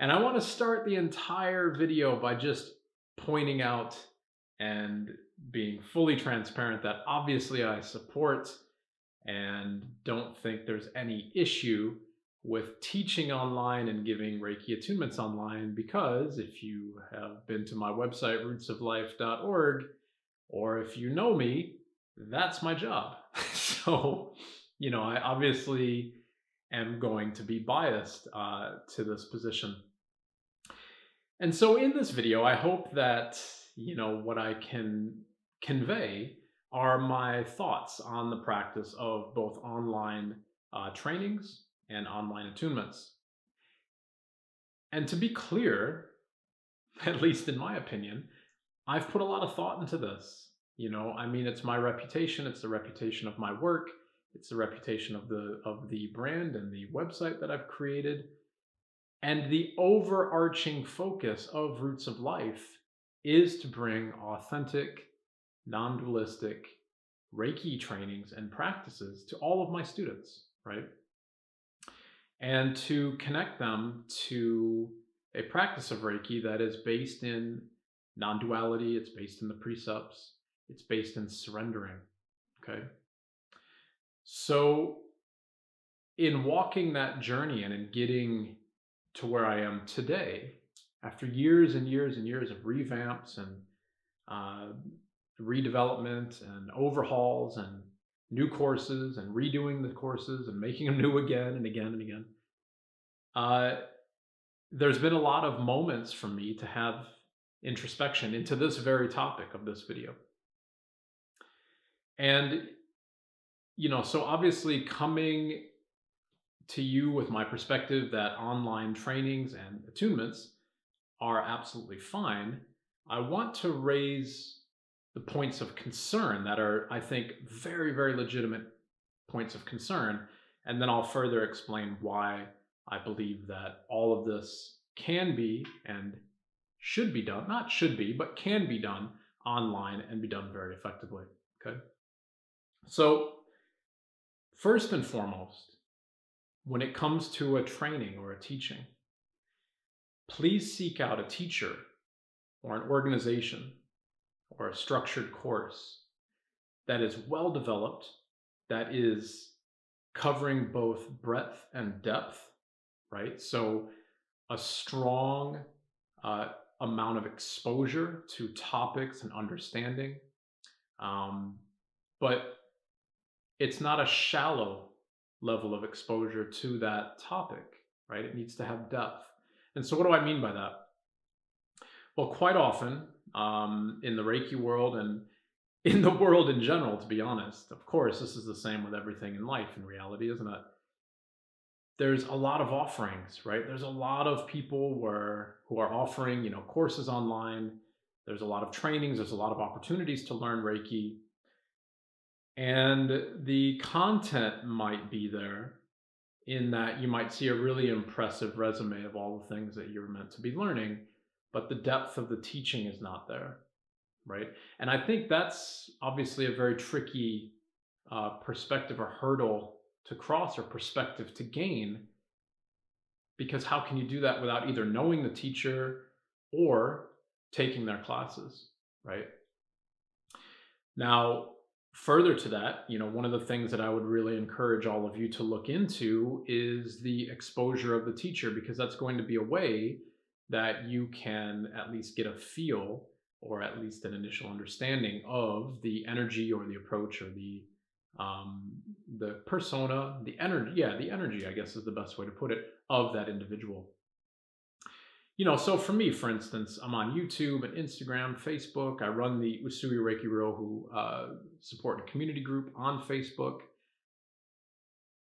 And I want to start the entire video by just pointing out and being fully transparent that obviously I support and don't think there's any issue with teaching online and giving Reiki attunements online, because if you have been to my website, rootsoflife.org, or if you know me, that's my job. So, I obviously am going to be biased to this position. And so in this video, I hope that, what I can convey are my thoughts on the practice of both online trainings and online attunements. And to be clear, at least in my opinion, I've put a lot of thought into this. It's my reputation, it's the reputation of my work, it's the reputation of the brand and the website that I've created. And the overarching focus of Roots of Life is to bring authentic, non-dualistic Reiki trainings and practices to all of my students, right? And to connect them to a practice of Reiki that is based in non-duality, it's based in the precepts, it's based in surrendering, okay? So in walking that journey and in getting to where I am today, after years and years and years of revamps and redevelopment and overhauls and new courses and redoing the courses and making them new again and again and again, there's been a lot of moments for me to have introspection into this very topic of this video. And, so obviously coming to you with my perspective that online trainings and attunements are absolutely fine, I want to raise the points of concern that are, I think, very, very legitimate points of concern. And then I'll further explain why I believe that all of this can be and should be done, not should be, but can be done online and be done very effectively. Okay. So, first and foremost, when it comes to a training or a teaching, please seek out a teacher or an organization or a structured course that is well developed, that is covering both breadth and depth, right? So a strong amount of exposure to topics and understanding, but it's not a shallow level of exposure to that topic, right? It needs to have depth. And so what do I mean by that? Well, quite often in the Reiki world and in the world in general, to be honest, of course, this is the same with everything in life in reality, isn't it? There's a lot of offerings, right? There's a lot of people who are offering, courses online. There's a lot of trainings. There's a lot of opportunities to learn Reiki. And the content might be there in that you might see a really impressive resume of all the things that you're meant to be learning, but the depth of the teaching is not there, right? And I think that's obviously a very tricky perspective or hurdle to cross or perspective to gain, because how can you do that without either knowing the teacher or taking their classes, right? Now, further to that, one of the things that I would really encourage all of you to look into is the exposure of the teacher, because that's going to be a way that you can at least get a feel or at least an initial understanding of the energy or the approach or the persona, the energy, the energy, I guess is the best way to put it, of that individual. So for me, for instance, I'm on YouTube and Instagram, Facebook. I run the Usui Reiki Ryoho support and community group on Facebook.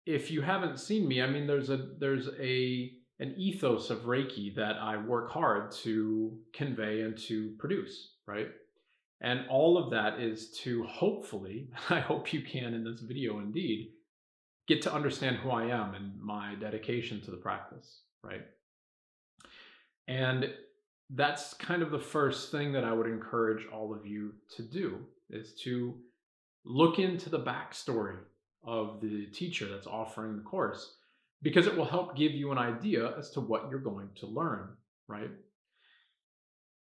If you haven't seen me, there's an ethos of Reiki that I work hard to convey and to produce, right? And all of that is to hopefully, I hope you can in this video indeed, get to understand who I am and my dedication to the practice, right? And that's kind of the first thing that I would encourage all of you to do, is to look into the backstory of the teacher that's offering the course. because it will help give you an idea as to what you're going to learn, right?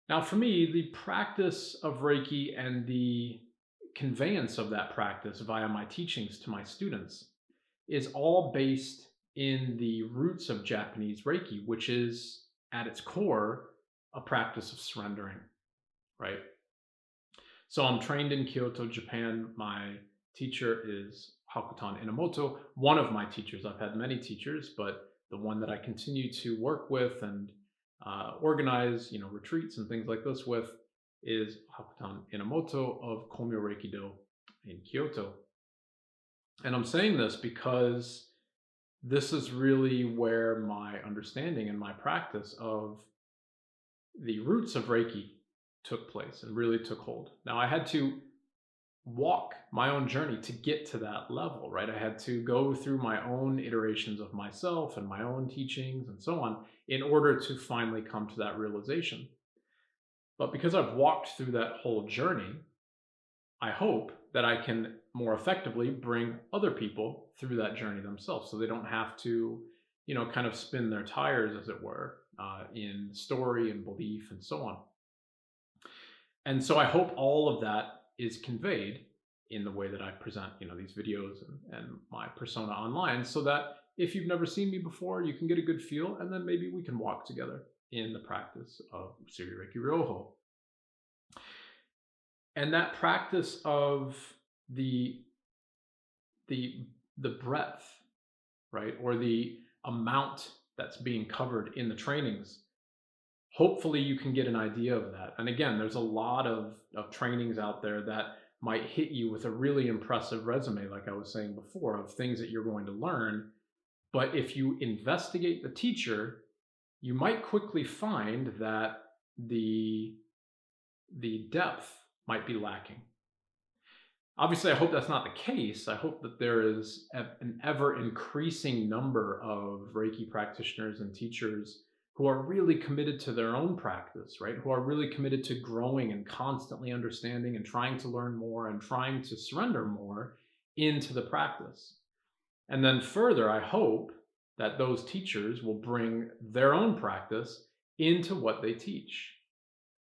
Now, for me, the practice of Reiki and the conveyance of that practice via my teachings to my students is all based in the roots of Japanese Reiki, which is at its core a practice of surrendering, right? So I'm trained in Kyoto, Japan. My teacher is Hakutan Inamoto, one of my teachers. I've had many teachers, but the one that I continue to work with and organize, retreats and things like this with is Hakutan Inamoto of Komyo Reiki Do in Kyoto. And I'm saying this because this is really where my understanding and my practice of the roots of Reiki took place and really took hold. Now, I had to walk my own journey to get to that level, right? I had to go through my own iterations of myself and my own teachings and so on in order to finally come to that realization. But because I've walked through that whole journey, I hope that I can more effectively bring other people through that journey themselves so they don't have to, kind of spin their tires, as it were, in story and belief and so on. And so I hope all of that is conveyed in the way that I present, these videos and my persona online, so that if you've never seen me before, you can get a good feel, and then maybe we can walk together in the practice of Usui Reiki Ryoho. And that practice of the breadth, right, or the amount that's being covered in the trainings, hopefully you can get an idea of that. And again, there's a lot of trainings out there that might hit you with a really impressive resume, like I was saying before, of things that you're going to learn. But if you investigate the teacher, you might quickly find that the depth might be lacking. Obviously, I hope that's not the case. I hope that there is an ever increasing number of Reiki practitioners and teachers who are really committed to their own practice, right? Who are really committed to growing and constantly understanding and trying to learn more and trying to surrender more into the practice. And then further, I hope that those teachers will bring their own practice into what they teach,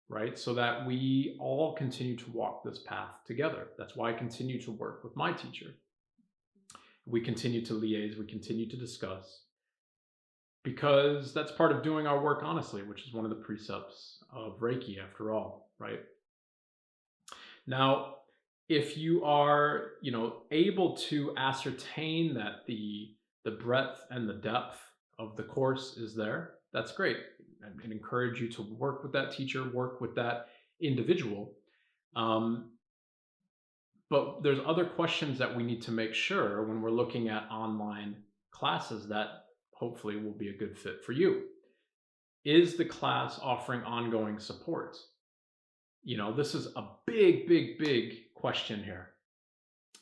right? So that we all continue to walk this path together. That's why I continue to work with my teacher. We continue to liaise, we continue to discuss, because that's part of doing our work honestly, which is one of the precepts of Reiki after all, right? Now, if you are, able to ascertain that the breadth and the depth of the course is there, that's great. And encourage you to work with that teacher, work with that individual. But there's other questions that we need to make sure when we're looking at online classes that hopefully will be a good fit for you. Is the class offering ongoing support? This is a big, big, big question here,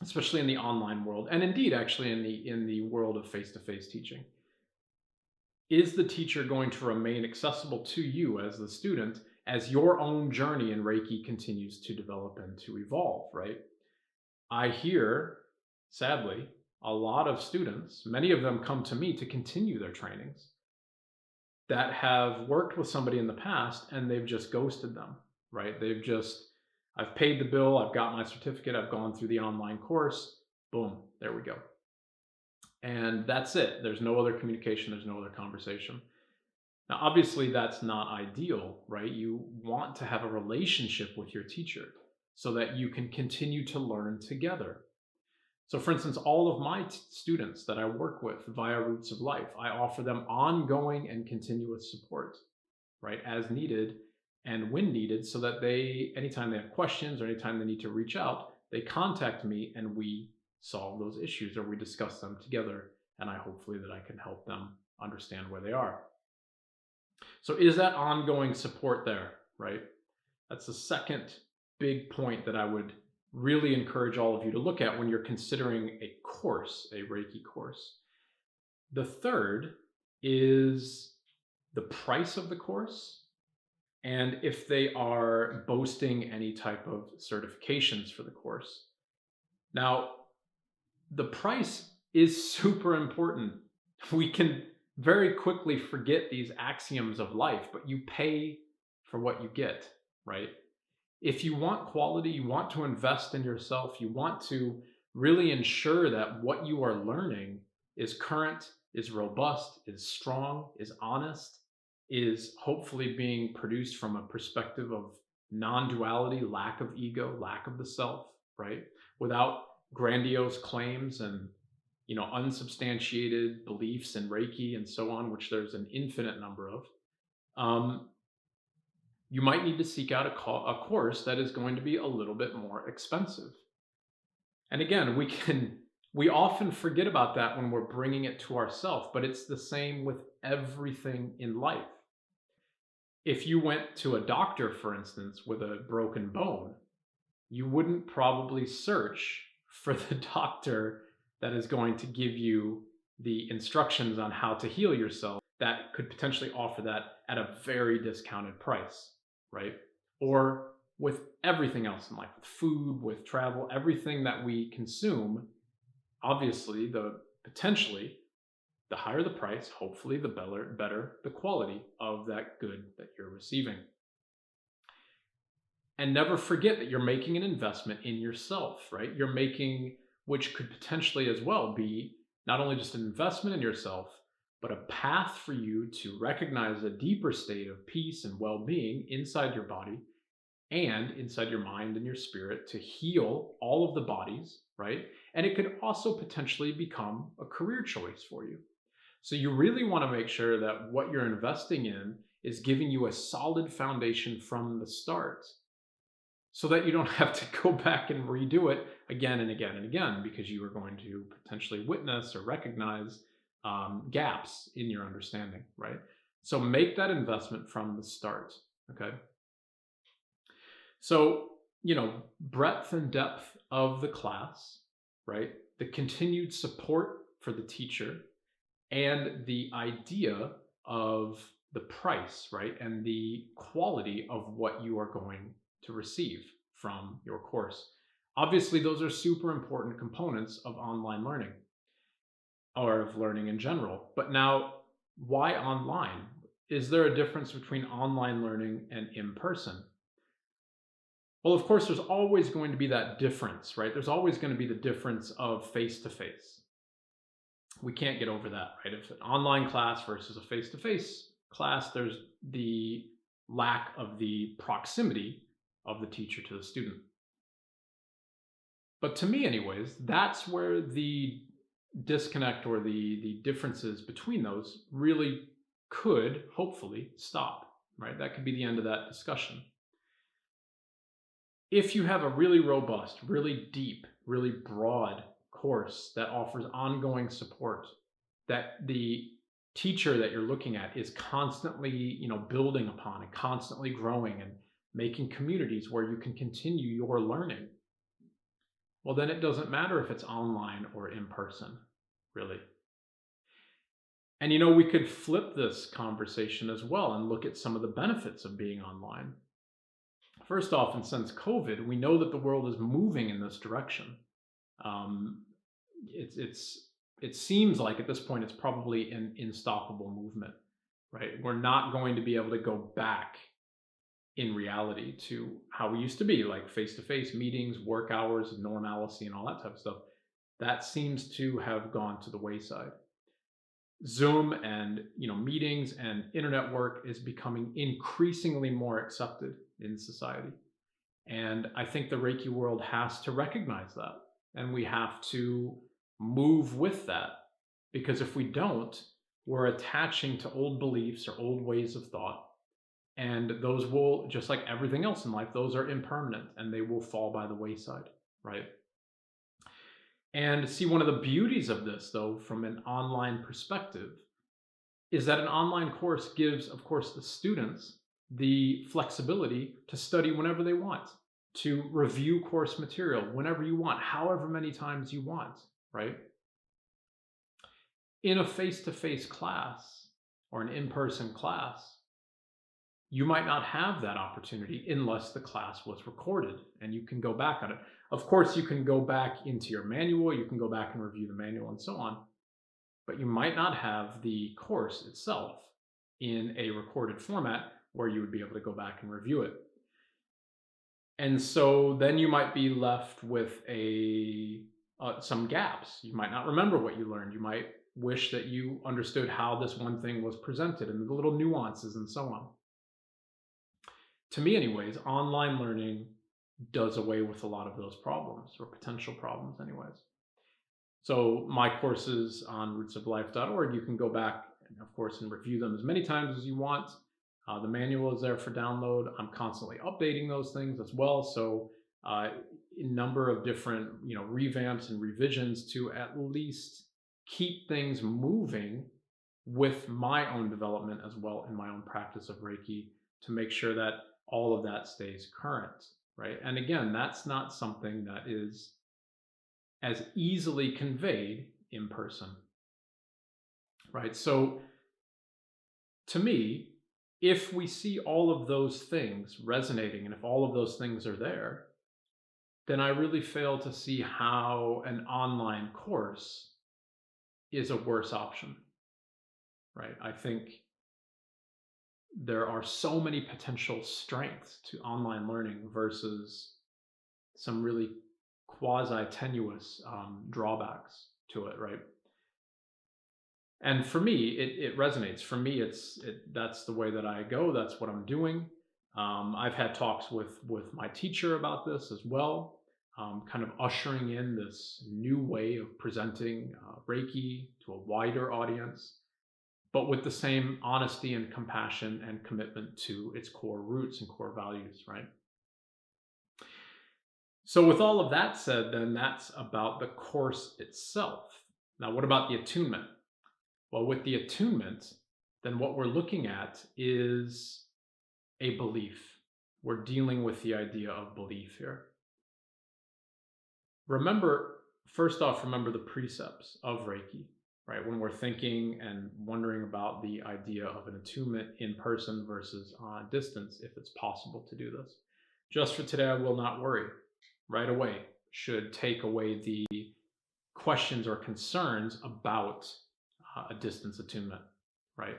especially in the online world, and indeed actually in the world of face-to-face teaching. Is the teacher going to remain accessible to you as the student as your own journey in Reiki continues to develop and to evolve, right? I hear, sadly, a lot of students, many of them come to me to continue their trainings, that have worked with somebody in the past and they've just ghosted them, right? I've paid the bill, I've got my certificate, I've gone through the online course, boom, there we go. And that's it. There's no other communication, there's no other conversation. Now, obviously, that's not ideal, right? You want to have a relationship with your teacher so that you can continue to learn together. So, for instance, all of my students that I work with via RootsofLife, I offer them ongoing and continuous support, right, as needed and when needed, so that anytime they have questions or anytime they need to reach out, they contact me and we solve those issues or we discuss them together. And hopefully that I can help them understand where they are. So is that ongoing support there, right? That's the second big point that I would really encourage all of you to look at when you're considering a course, a Reiki course. The third is the price of the course and if they are boasting any type of certifications for the course. Now, the price is super important We can very quickly forget these axioms of life, but you pay for what you get, right? If you want quality, you want to invest in yourself, you want to really ensure that what you are learning is current, is robust, is strong, is honest, is hopefully being produced from a perspective of non duality, lack of ego, lack of the self, right? Without grandiose claims and unsubstantiated beliefs in Reiki and so on, which there's an infinite number of. Um, you might need to seek out a course that is going to be a little bit more expensive. And again, we often forget about that when we're bringing it to ourselves, but it's the same with everything in life. If you went to a doctor, for instance, with a broken bone, you wouldn't probably search for the doctor that is going to give you the instructions on how to heal yourself that could potentially offer that at a very discounted price, right? Or with everything else in life, with food, with travel, everything that we consume, obviously, potentially the higher the price, hopefully the better the quality of that good that you're receiving. And never forget that you're making an investment in yourself, right? You're making, which could potentially as well be not only just an investment in yourself, but a path for you to recognize a deeper state of peace and well being inside your body and inside your mind and your spirit to heal all of the bodies, right? And it could also potentially become a career choice for you. So you really want to make sure that what you're investing in is giving you a solid foundation from the start so that you don't have to go back and redo it again and again and again because you are going to potentially witness or recognize gaps in your understanding, right? So make that investment from the start, okay? So, breadth and depth of the class, right? The continued support for the teacher and the idea of the price, right? And the quality of what you are going to receive from your course. Obviously, those are super important components of online learning or of learning in general. But now, why online? Is there a difference between online learning and in person? Well, of course, there's always going to be that difference, right? There's always going to be the difference of face to face. We can't get over that, right? If it's an online class versus a face to face class, there's the lack of the proximity of the teacher to the student. But to me, anyways, that's where the disconnect or the differences between those really could hopefully stop, right? That could be the end of that discussion. If you have a really robust, really deep, really broad course that offers ongoing support, that the teacher that you're looking at is constantly, building upon and constantly growing and making communities where you can continue your learning, well, then it doesn't matter if it's online or in person, really. And we could flip this conversation as well and look at some of the benefits of being online. First off, and since COVID, we know that the world is moving in this direction. Um, it seems like at this point it's probably an unstoppable movement, right? We're not going to be able to go back in reality to how we used to be, like face-to-face meetings, work hours, normalcy, and all that type of stuff. That seems to have gone to the wayside. Zoom and meetings and internet work is becoming increasingly more accepted in society. And I think the Reiki world has to recognize that. And we have to move with that. Because if we don't, we're attaching to old beliefs or old ways of thought. And those will, just like everything else in life, those are impermanent and they will fall by the wayside, right? And see, one of the beauties of this, though, from an online perspective, is that an online course gives, of course, the students the flexibility to study whenever they want, to review course material whenever you want, however many times you want, right? In a face to face class or an in person class, you might not have that opportunity unless the class was recorded and you can go back on it. Of course, you can go back into your manual, you can go back and review the manual and so on. but you might not have the course itself in a recorded format where you would be able to go back and review it. And so then you might be left with some gaps. You might not remember what you learned. You might wish that you understood how this one thing was presented and the little nuances and so on. To me, anyways, online learning does away with a lot of those problems, or potential problems, anyways. So my courses on rootsoflife.org, you can go back and, of course, and review them as many times as you want. The manual is there for download. I'm constantly updating those things as well. So a number of different, revamps and revisions to at least keep things moving with my own development as well in my own practice of Reiki, to make sure that all of that stays current, right? And again, that's not something that is as easily conveyed in person, right? So to me, if we see all of those things resonating, and if all of those things are there, then I really fail to see how an online course is a worse option, right? I think there are so many potential strengths to online learning versus some really quasi-tenuous drawbacks to it, right? And for me, it resonates. For me, that's the way that I go. That's what I'm doing. I've had talks with my teacher about this as well, kind of ushering in this new way of presenting Reiki to a wider audience, but with the same honesty and compassion and commitment to its core roots and core values, right? So with all of that said, then that's about the course itself. Now, what about the attunement? Well, with the attunement, then what we're looking at is a belief. We're dealing with the idea of belief here. First off, remember the precepts of Reiki, right? When we're thinking and wondering about the idea of an attunement in person versus on distance, if it's possible to do this. Just for today, I will not worry. Right away should take away the questions or concerns about a distance attunement, right?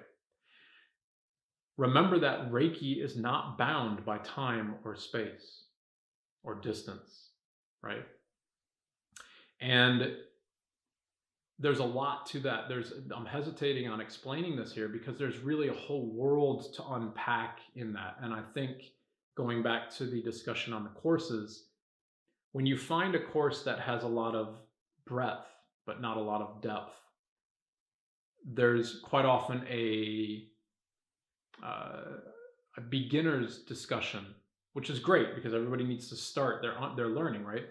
Remember that Reiki is not bound by time or space or distance, right? And there's a lot to that. I'm hesitating on explaining this here because there's really a whole world to unpack in that. And I think, going back to the discussion on the courses, when you find a course that has a lot of breadth but not a lot of depth, there's quite often a beginner's discussion, which is great because everybody needs to start their learning, right?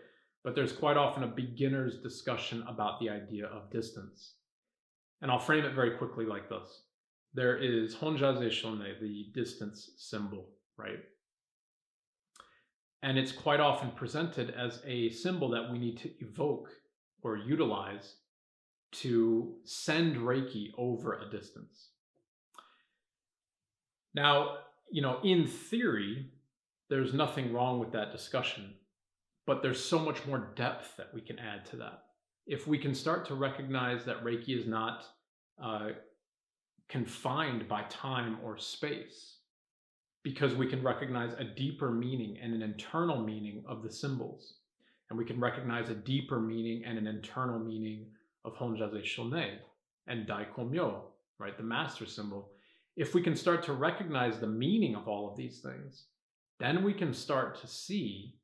But there's quite often a beginner's discussion about the idea of distance. And I'll frame it very quickly like this. There is Honjaze Shone, the distance symbol, right? And it's quite often presented as a symbol that we need to evoke or utilize to send Reiki over a distance. Now, in theory, there's nothing wrong with that discussion, but there's so much more depth that we can add to that. If we can start to recognize that Reiki is not confined by time or space, because we can recognize a deeper meaning and an internal meaning of the symbols. And we can recognize a deeper meaning and an internal meaning of Honjaze Shone and Daikomyo, right, the master symbol. If we can start to recognize the meaning of all of these things, then we can start to see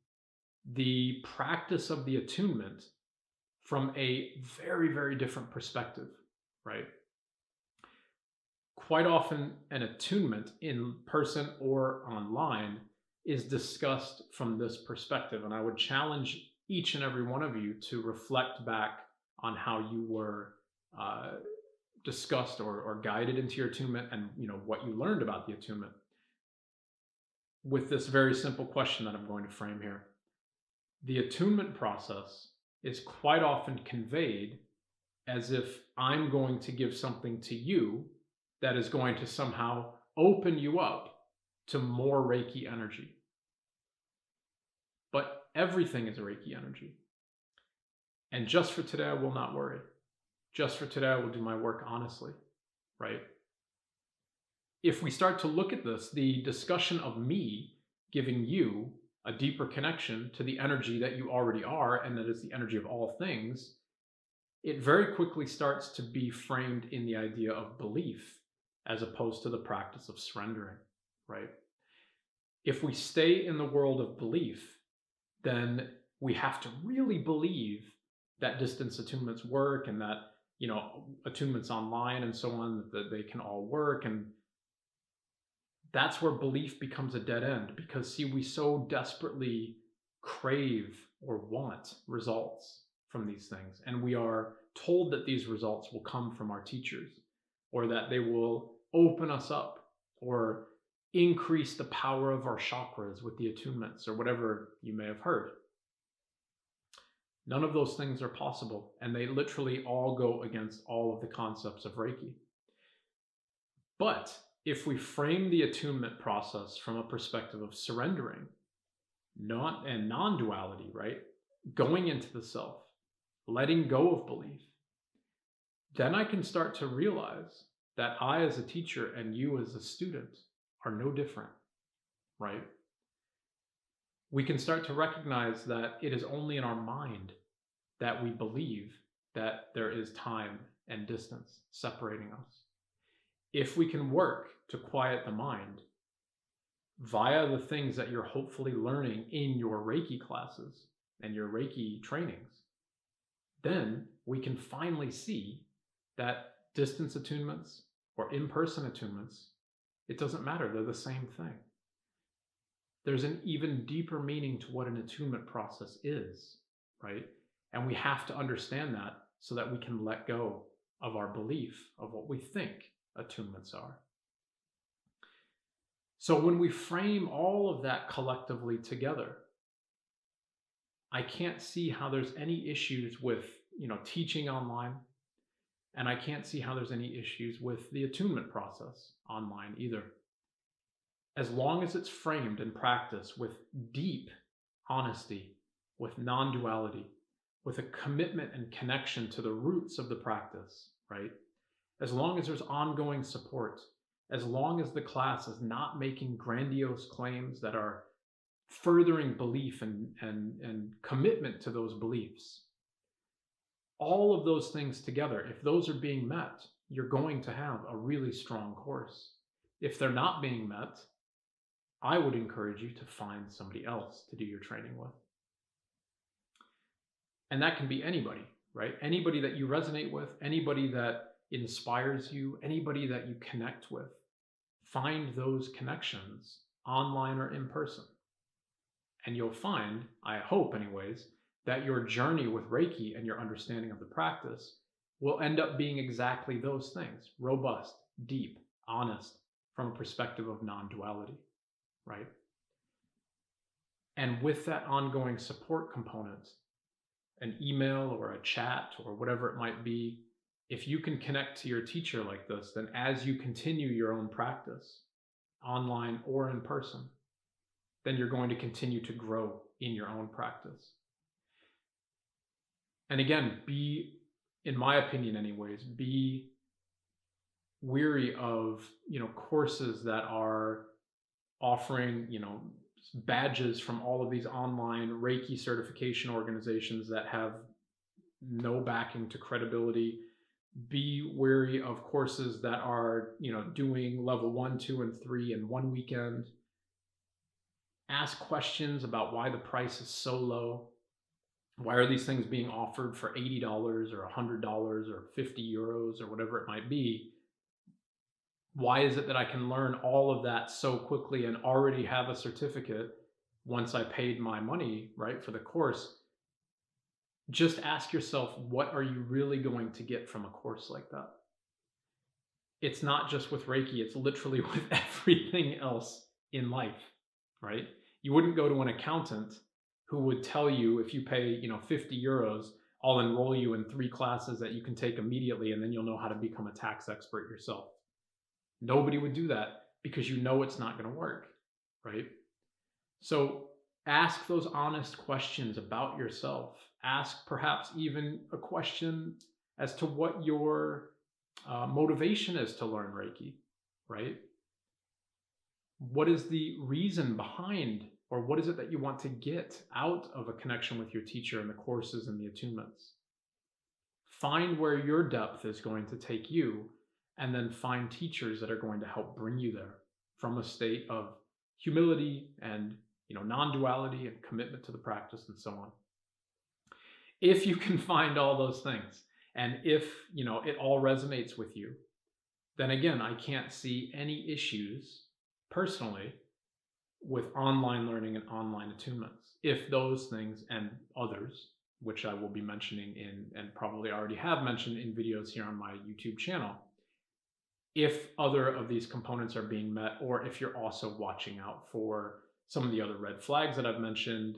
the practice of the attunement from a very, very different perspective, right? Quite often, an attunement in person or online is discussed from this perspective. And I would challenge each and every one of you to reflect back on how you were discussed or guided into your attunement, and what you learned about the attunement, with this very simple question that I'm going to frame here. The attunement process is quite often conveyed as if I'm going to give something to you that is going to somehow open you up to more Reiki energy. But everything is Reiki energy. And just for today, I will not worry. Just for today, I will do my work honestly, right? If we start to look at this, the discussion of me giving you a deeper connection to the energy that you already are, and that is the energy of all things, it very quickly starts to be framed in the idea of belief as opposed to the practice of surrendering, right? If we stay in the world of belief, then we have to really believe that distance attunements work, and that, attunements online and so on, that they can all work. And that's where belief becomes a dead end, because see, we so desperately crave or want results from these things, and we are told that these results will come from our teachers, or that they will open us up, or increase the power of our chakras with the attunements, or whatever you may have heard. None of those things are possible, and they literally all go against all of the concepts of Reiki. But if we frame the attunement process from a perspective of surrendering, and non-duality, right? Going into the self, letting go of belief, then I can start to realize that I as a teacher and you as a student are no different, right? We can start to recognize that it is only in our mind that we believe that there is time and distance separating us. If we can work to quiet the mind via the things that you're hopefully learning in your Reiki classes and your Reiki trainings, then we can finally see that distance attunements or in-person attunements, it doesn't matter, they're the same thing. There's an even deeper meaning to what an attunement process is, right? And we have to understand that so that we can let go of our belief of what we think attunements are. So when we frame all of that collectively together, I can't see how there's any issues with, teaching online, and I can't see how there's any issues with the attunement process online either. As long as it's framed in practice with deep honesty, with non-duality, with a commitment and connection to the roots of the practice, right? As long as there's ongoing support, as long as the class is not making grandiose claims that are furthering belief and commitment to those beliefs, all of those things together, if those are being met, you're going to have a really strong course. If they're not being met, I would encourage you to find somebody else to do your training with. And that can be anybody, right? Anybody that you resonate with, anybody that inspires you, anybody that you connect with. Find those connections online or in person. And you'll find, I hope anyways, that your journey with Reiki and your understanding of the practice will end up being exactly those things: robust, deep, honest, from a perspective of non-duality, right? And with that ongoing support component, an email or a chat or whatever it might be, if you can connect to your teacher like this, then as you continue your own practice, online or in person, then you're going to continue to grow in your own practice. And again, in my opinion anyways, be weary of, courses that are offering, badges from all of these online Reiki certification organizations that have no backing to credibility. Be wary of courses that are, doing level 1, 2, and 3 in one weekend. Ask questions about why the price is so low. Why are these things being offered for $80 or $100 or 50 euros or whatever it might be? Why is it that I can learn all of that so quickly and already have a certificate once I paid my money, right, for the course? Just ask yourself, what are you really going to get from a course like that? It's not just with Reiki, it's literally with everything else in life, right? You wouldn't go to an accountant who would tell you, if you pay, 50 euros, I'll enroll you in 3 classes that you can take immediately, and then you'll know how to become a tax expert yourself. Nobody would do that, because it's not going to work, right? So ask those honest questions about yourself. Ask perhaps even a question as to what your motivation is to learn Reiki, right? What is the reason behind, or what is it that you want to get out of a connection with your teacher and the courses and the attunements? Find where your depth is going to take you, and then find teachers that are going to help bring you there from a state of humility and non-duality and commitment to the practice and so on. If you can find all those things, and if it all resonates with you, then again, I can't see any issues personally with online learning and online attunements. If those things and others, which I will be mentioning in, and probably already have mentioned in videos here on my YouTube channel, if other of these components are being met, or if you're also watching out for some of the other red flags that I've mentioned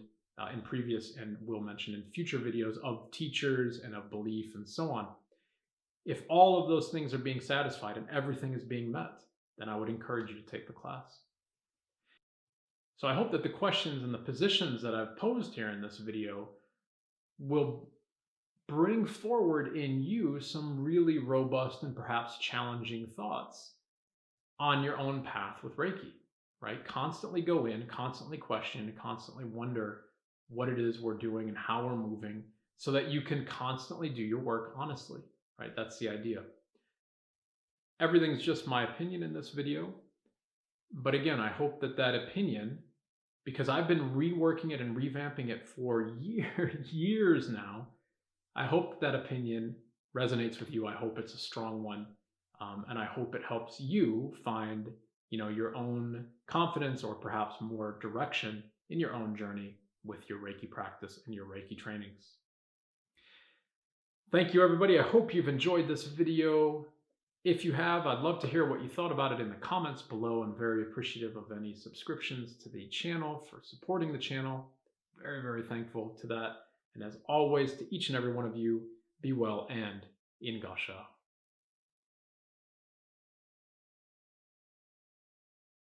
in previous and will mention in future videos of teachers and of belief and so on. If all of those things are being satisfied and everything is being met, then I would encourage you to take the class. So I hope that the questions and the positions that I've posed here in this video will bring forward in you some really robust and perhaps challenging thoughts on your own path with Reiki, right? Constantly go in, constantly question, constantly wonder what it is we're doing and how we're moving, so that you can constantly do your work honestly, right? That's the idea. Everything's just my opinion in this video. But again, I hope that that opinion, because I've been reworking it and revamping it for years now, I hope that opinion resonates with you. I hope it's a strong one. And I hope it helps you find, your own confidence, or perhaps more direction in your own journey with your Reiki practice and your Reiki trainings. Thank you, everybody. I hope you've enjoyed this video. If you have, I'd love to hear what you thought about it in the comments below. I'm very appreciative of any subscriptions to the channel for supporting the channel. Very, very thankful to that. And as always, to each and every one of you, be well and in Gasha.